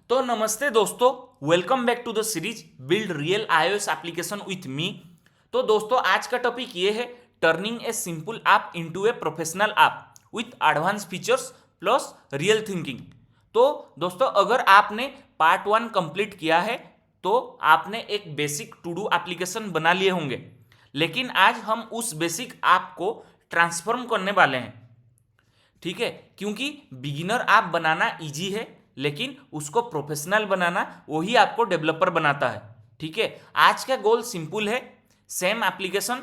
तो नमस्ते दोस्तों, welcome back to the series build real iOS application with me. तो दोस्तों, आज का टॉपिक ये है turning a simple app into a professional app with advance features plus real thinking. तो दोस्तों, अगर आपने पार्ट 1 कंप्लीट किया है तो आपने एक बेसिक टू डू एप्लीकेशन बना लिए होंगे, लेकिन आज हम उस बेसिक ऐप को ट्रांसफॉर्म करने वाले हैं। ठीक है, क्योंकि बिगिनर ऐप बनाना इजी है, लेकिन उसको प्रोफेशनल बनाना वही आपको डेवलपर बनाता है। ठीक है, आज का गोल सिंपल है, same application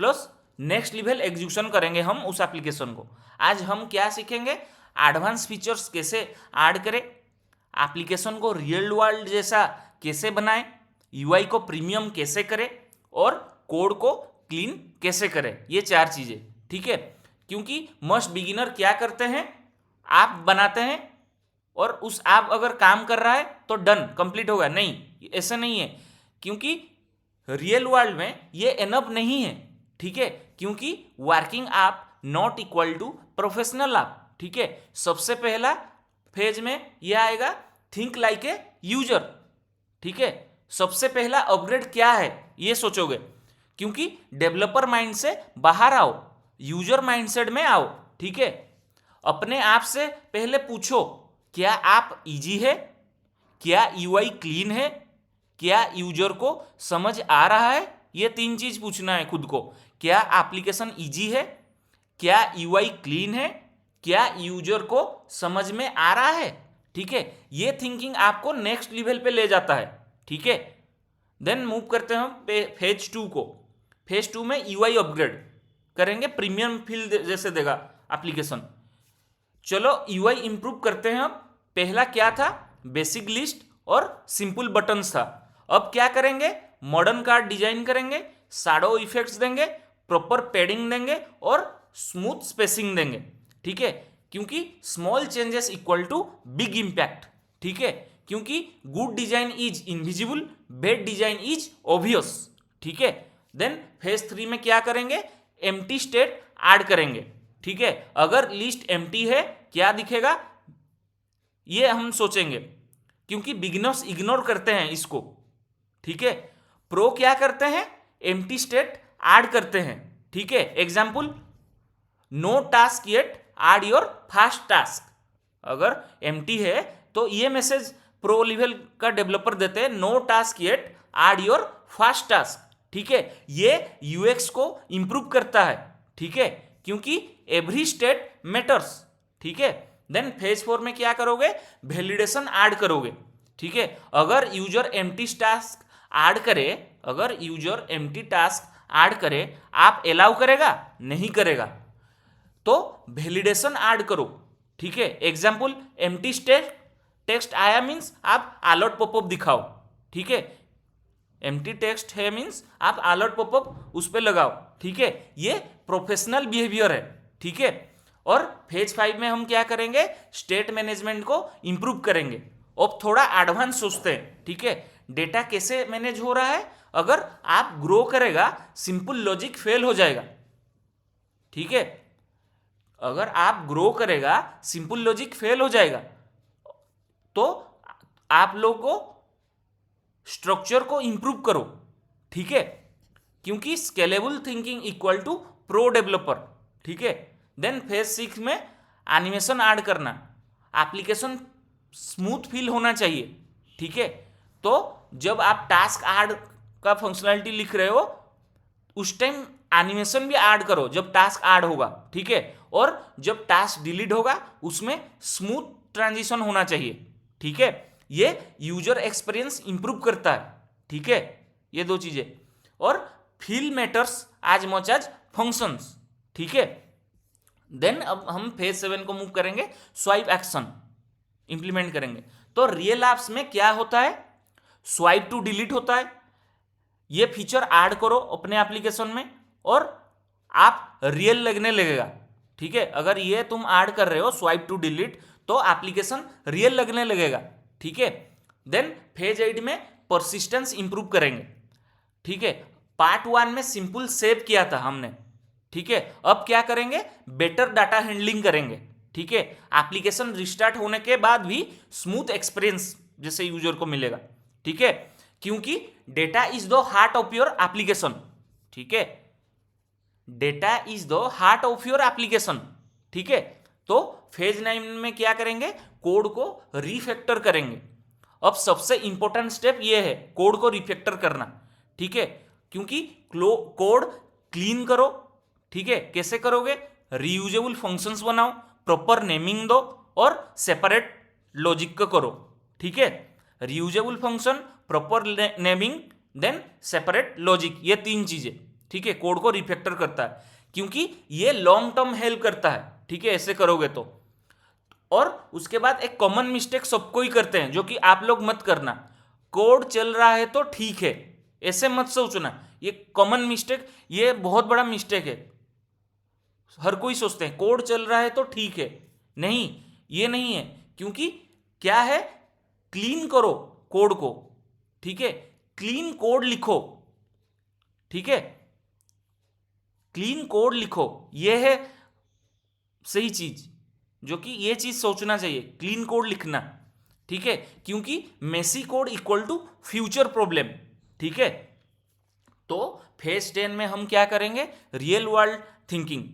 plus next level execution करेंगे हम उस एप्लीकेशन को। आज हम क्या सीखेंगे, एडवांस फीचर्स कैसे ऐड करें, एप्लीकेशन को रियल वर्ल्ड जैसा कैसे बनाएं, यूआई को प्रीमियम कैसे करें और कोड को क्लीन कैसे करें, ये 4 चीज़ें। ठीक है, क्योंकि मस्ट बिगिनर क्या करते हैं, ऐप बनाते हैं और उस ऐप अगर काम कर रहा है तो डन कंप्लीट होगा, नहीं ऐसा नहीं है, क्योंकि रियल वर्ल्ड में ये एनफ नहीं है। ठीक है, क्योंकि working app not equal to professional app. ठीक है, सबसे पहला फेज में यह आएगा थिंक लाइक ए यूजर। ठीक है, सबसे पहला अपग्रेड क्या है ये सोचोगे, क्योंकि डेवलपर माइंड से बाहर आओ, यूजर माइंडसेट में आओ। ठीक है, अपने आप से पहले पूछो, क्या ऐप इजी है, क्या यूआई क्लीन है, क्या यूजर को समझ आ रहा है। ये 3 चीज पूछना है खुद को। क्या एप्लीकेशन इजी है, क्या यूआई क्लीन है, क्या यूजर को समझ में आ रहा है। ठीक है, ये थिंकिंग आपको नेक्स्ट लेवल पे ले जाता है। ठीक है, देन मूव करते हैं हम फेज 2 को। फेज 2 में यूआई अपग्रेड करेंगे, प्रीमियम फील जैसे देगा एप्लीकेशन। चलो यूआई इंप्रूव करते हैं। अब पहला क्या था, बेसिक लिस्ट और सिंपल बटन्स था। अब क्या करेंगे, मॉडर्न कार्ड डिजाइन करेंगे, शैडो इफेक्ट्स देंगे, प्रॉपर पैडिंग देंगे और स्मूथ स्पेसिंग देंगे। ठीक है, क्योंकि small changes equal to big impact. ठीक है, क्योंकि good design is invisible, bad design is obvious. ठीक है, देन फेज 3 में क्या करेंगे, एम्प्टी स्टेट ऐड करेंगे। ठीक है, अगर लिस्ट एम्प्टी है क्या दिखेगा, ये हम सोचेंगे, क्योंकि बिगिनर्स इग्नोर करते हैं इसको। ठीक है, प्रो क्या करते हैं, एम्प्टी स्टेट ऐड करते हैं। ठीक है, example, no task yet add your first task. अगर एम्प्टी है तो ये मैसेज प्रो लेवल का डेवलपर देते हैं, no task yet add your first task. ठीक है, ये यूएक्स को इंप्रूव करता है। ठीक है, क्योंकि एवरी स्टेट मैटर्स। ठीक है, देन फेज 4 में क्या करोगे, वैलिडेशन ऐड करोगे। ठीक है, अगर यूजर एम्प्टी टास्क ऐड करे, अगर यूजर एम्प्टी टास्क ऐड करे, आप अलाउ करेगा, नहीं करेगा, तो वैलिडेशन ऐड करो। ठीक है, एग्जांपल, एम्प्टी टेक्स्ट आया मीन्स आप अलर्ट पॉपअप दिखाओ। ठीक है, एम्प्टी टेक्स्ट है मीन्स आप अलर्ट पॉपअप उस पर लगाओ। ठीक है, ये प्रोफेशनल बिहेवियर है। ठीक है, और फेज 5 में हम क्या करेंगे, स्टेट मैनेजमेंट को इंप्रूव करेंगे। अब थोड़ा एडवांस सोचते हैं। ठीक है, डेटा कैसे मैनेज हो रहा है, अगर आप ग्रो करेगा सिंपल लॉजिक फेल हो जाएगा। ठीक है, अगर आप ग्रो करेगा सिंपल लॉजिक फेल हो जाएगा, तो आप लोग को स्ट्रक्चर को इंप्रूव करो। ठीक है, क्योंकि scalable thinking equal to pro developer. ठीक है, देन फेज 6 में एनिमेशन ऐड करना, एप्लीकेशन स्मूथ फील होना चाहिए। ठीक है, तो जब आप टास्क ऐड का फंक्शनैलिटी लिख रहे हो उस टाइम एनिमेशन भी ऐड करो जब टास्क ऐड होगा। ठीक है, और जब टास्क डिलीट होगा उसमें स्मूथ ट्रांजिशन होना चाहिए। ठीक है, ये यूजर एक्सपीरियंस इंप्रूव करता है। ठीक है, ये 2 चीजें, और feel matters as much as functions. ठीक है, देन अब हम फेज 7 को मूव करेंगे, स्वाइप एक्शन इंप्लीमेंट करेंगे। तो रियल ऐप्स में क्या होता है, स्वाइप टू डिलीट होता है। ये फीचर ऐड करो अपने एप्लीकेशन में और आप रियल लगने लगेगा। ठीक है, अगर ये तुम ऐड कर रहे हो स्वाइप टू डिलीट, तो एप्लीकेशन रियल लगने लगेगा। ठीक है, देन फेज 8 में परसिस्टेंस इंप्रूव करेंगे। ठीक है, पार्ट 1 में सिंपल सेव किया था हमने। ठीक है, अब क्या करेंगे, बेटर डाटा हैंडलिंग करेंगे। ठीक है। एप्लीकेशन रिस्टार्ट होने के बाद भी स्मूथ एक्सपीरियंस जैसे यूजर को मिलेगा, ठीक है, क्योंकि data is the heart of your application, ठीक है, data is the heart of your application, ठीक है। तो फेज 9 में क्या करेंगे, कोड को रिफैक्टर करेंगे। अब सबसे इंपॉर्टेंट स्टेप ये है कोड को रिफैक्टर करना, ठीक है, क्योंकि कोड क्लीन करो, ठीक है। कैसे करोगे, रीयूजेबल फंक्शंस बनाओ, प्रॉपर नेमिंग दो और सेपरेट लॉजिक को करो, ठीक है। Reusable function, proper naming, then separate logic, ये 3 चीजें, ठीक है, कोड को रिफैक्टर करता है, क्योंकि ये लॉन्ग टर्म हेल्प करता है, ठीक है, ऐसे करोगे तो। और उसके बाद एक कॉमन मिस्टेक सबको ही करते हैं, जो कि आप लोग मत करना, कोड चल रहा है तो ठीक है, ऐसे मत सोचना, ये कॉमन मिस्टेक, ये बहुत बड़ा मिस्टेक है। हर कोई सोचते हैं कोड चल रहा है तो ठीक है, नहीं, ये नहीं है, क्योंकि क्या है, क्लीन करो कोड को, ठीक है, क्लीन कोड लिखो, ठीक है, क्लीन कोड लिखो, ये है सही चीज, जो कि ये चीज सोचना चाहिए, क्लीन कोड लिखना, ठीक है, क्योंकि messy code equal to future problem, ठीक है। तो फेज 10 में हम क्या करेंगे, real world thinking,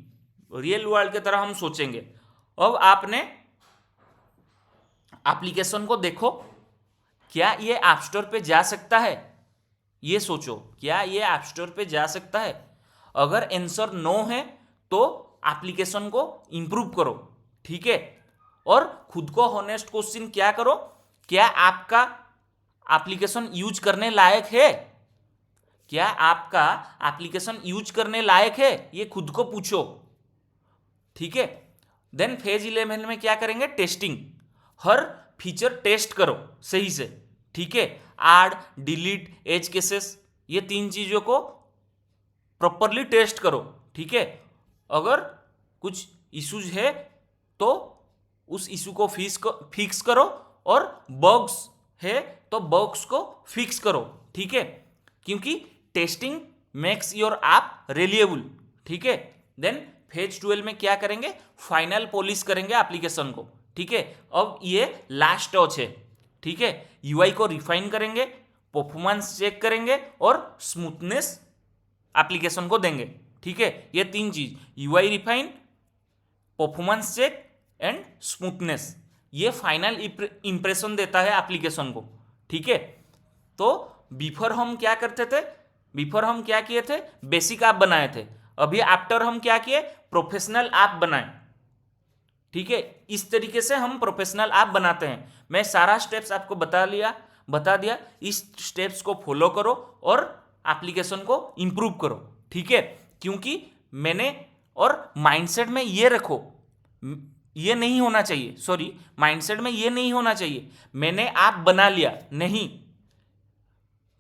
real world की तरह हम सोचेंगे। अब आपने एप्लीकेशन को देखो, क्या ये ऐप स्टोर पे जा सकता है, ये सोचो, क्या ये ऐप स्टोर पे जा सकता है। अगर आंसर नो है तो एप्लीकेशन को इंप्रूव करो, ठीक है, और खुद को हॉनेस्ट क्वेश्चन क्या करो, क्या आपका एप्लीकेशन यूज करने लायक है, क्या आपका एप्लीकेशन यूज करने लायक है, ये खुद को पूछो, ठीक है। देन फेज 11 में क्या करेंगे, टेस्टिंग, हर फीचर टेस्ट करो सही से, ठीक है, ऐड, डिलीट, एज केसेस, ये 3 चीजों को प्रॉपरली टेस्ट करो, ठीक है। अगर कुछ इश्यूज है तो उस इशू को फिक्स करो, और बग्स है तो बग्स को फिक्स करो, ठीक है, क्योंकि testing makes your app reliable, ठीक है। देन फेज 12 में क्या करेंगे, फाइनल पॉलिश करेंगे एप्लीकेशन को, ठीक है। अब ये लास्ट टच है, ठीक है, यूआई को रिफाइन करेंगे, परफॉर्मेंस चेक करेंगे और स्मूथनेस एप्लीकेशन को देंगे, ठीक है। ये 3 चीज, UI refine, performance check and smoothness, ये फाइनल इंप्रेशन देता है एप्लीकेशन को, ठीक है। तो बिफोर हम क्या करते थे, बिफोर हम क्या किए थे, बेसिक ऐप बनाए थे, अभी आफ्टर हम क्या किए, प्रोफेशनल ऐप बनाए, ठीक है। इस तरीके से हम प्रोफेशनल ऐप बनाते हैं। मैं सारा स्टेप्स आपको बता दिया, इस स्टेप्स को फॉलो करो और एप्लीकेशन को इंप्रूव करो, ठीक है, क्योंकि मैंने, और माइंडसेट में ये रखो, ये नहीं होना चाहिए, सॉरी, माइंडसेट में ये नहीं होना चाहिए मैंने ऐप बना लिया, नहीं,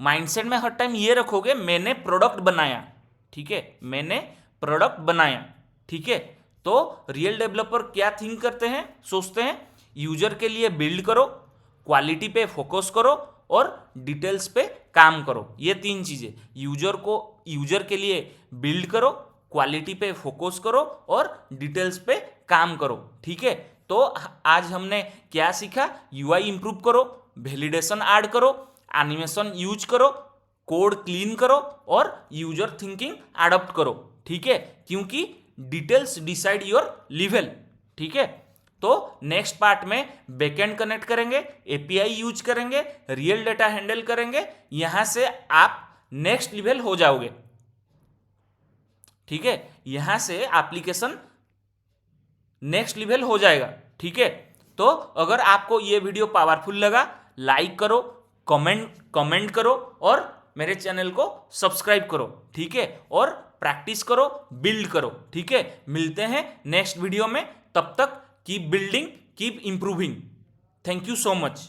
माइंडसेट में हर टाइम ये रखोगे मैंने प्रोडक्ट बनाया, ठीक है, मैंने प्रोडक्ट बनाया, ठीक है। तो रियल डेवलपर क्या थिंक करते हैं, सोचते हैं, यूजर के लिए बिल्ड करो, क्वालिटी पे फोकस करो और डिटेल्स पे काम करो, ये 3 चीजें, यूजर के लिए बिल्ड करो, क्वालिटी पे फोकस करो और डिटेल्स पे काम करो, ठीक है। तो आज हमने क्या सीखा, यूआई इंप्रूव करो, वैलिडेशन ऐड करो, एनिमेशन यूज करो, कोड क्लीन करो और यूजर थिंकिंग अडॉप्ट करो, ठीक है, क्योंकि डिटेल्स डिसाइड योर लेवल, ठीक है। तो नेक्स्ट पार्ट में बैकएंड कनेक्ट करेंगे, एपीआई यूज करेंगे, रियल डेटा हैंडल करेंगे, यहां से आप नेक्स्ट लेवल हो जाओगे, ठीक है, यहां से एप्लीकेशन नेक्स्ट लेवल हो जाएगा, ठीक है। तो अगर आपको ये वीडियो पावरफुल लगा, लाइक करो, कमेंट करो और मेरे चैनल को सब्सक्राइब करो, ठीक है, और प्रैक्टिस करो, बिल्ड करो, ठीक है। मिलते हैं नेक्स्ट वीडियो में, तब तक keep building, keep improving. Thank you so much.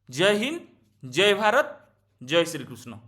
जय हिंद, जय भारत, जय श्री कृष्ण।